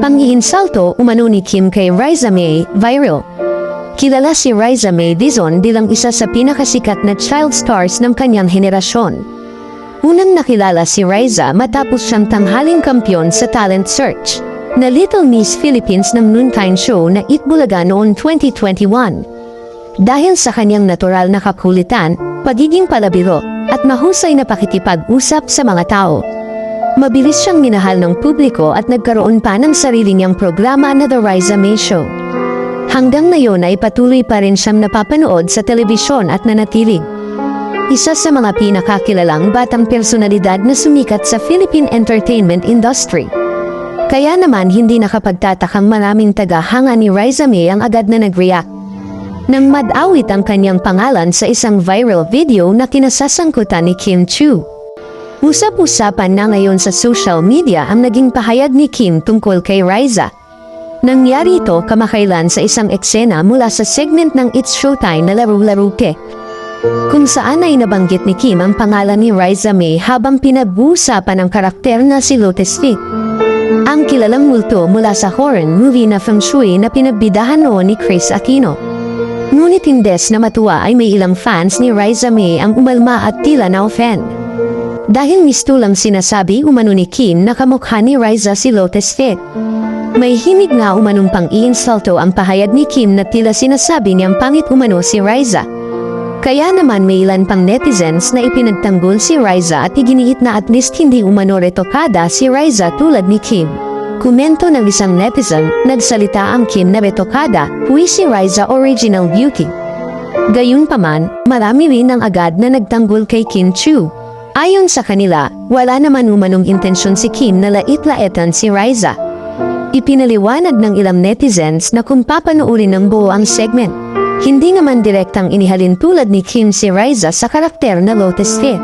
Pang-iinsalto umano ni Kim kay Riza May, viral. Kilala si Riza May Dizon bilang isa sa pinakasikat na child stars ng kanyang henerasyon. Unang nakilala si Riza matapos siyang tanghaling kampyon sa talent search na Little Miss Philippines ng noontime show na Itbulaga noong 2021. Dahil sa kanyang natural na kakulitan, pagiging palabiro, at mahusay na pakikipag-usap sa mga tao. Mabilis siyang minahal ng publiko at nagkaroon pa ng sarili niyang programa na The Riza May Show. Hanggang ngayon ay patuloy pa rin siyang napapanood sa telebisyon at nanatiling isa sa mga pinakakilalang batang personalidad na sumikat sa Philippine entertainment industry. Kaya naman hindi nakapagtatakang maraming taga-hanga ni Riza May ang agad na nag-react nang mad-awit ang kanyang pangalan sa isang viral video na kinasasangkutan ni Kim Chiu. Usap-usapan na ngayon sa social media ang naging pahayag ni Kim tungkol kay Riza. Nangyari ito kamakailan sa isang eksena mula sa segment ng It's Showtime na Laro-Laro Ke, kung saan ay nabanggit ni Kim ang pangalan ni Riza May habang pinag-uusapan ang karakter na si Lotus Fit, ang kilalang multo mula sa horror movie na Feng Shui na pinagbidahan noon ni Chris Aquino. Ngunit indes na matuwa ay may ilang fans ni Riza May ang umalma at tila na-offend. Dahil mistulang sinasabi umano ni Kim na kamukha ni Riza si Lotus Fit. May himig nga umanong pang-iinsulto ang pahayag ni Kim na tila sinasabi niyang pangit umano si Riza. Kaya naman may ilan pang netizens na ipinagtanggol si Riza at iginiit na at least hindi umano retokada si Riza tulad ni Kim. Komento ng isang netizen, nagsalita ang Kim na retokada, huwi si Riza original beauty. Gayunpaman, marami rin ang agad na nagtanggol kay Kim Chiu. Ayon sa kanila, wala naman umanong intensyon si Kim na lait-laitan si Riza. Ipinaliwanag ng ilang netizens na kung papanoorin ng buo ang segment, hindi naman direktang inihalin tulad ni Kim si Riza sa karakter na Lotus Fit.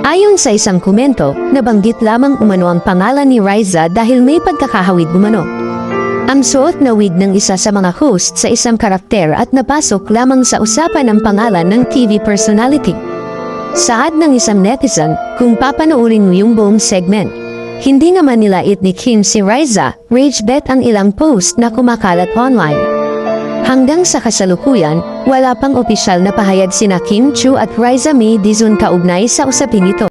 Ayon sa isang komento, nabanggit lamang umano ang pangalan ni Riza dahil may pagkakahawig umano ang suot na wig ng isa sa mga host sa isang karakter at napasok lamang sa usapan ng pangalan ng TV personality. Saad ng isang netizen, kung papanoorin mo yung buong segment, hindi naman nilait ni Kim si Riza, rage bet ang ilang post na kumakalat online. Hanggang sa kasalukuyan, wala pang opisyal na pahayag sina Kim Chiu at Riza May Dizon kaugnay sa usaping ito.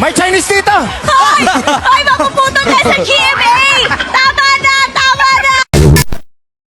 May Chinese tita! Hoy!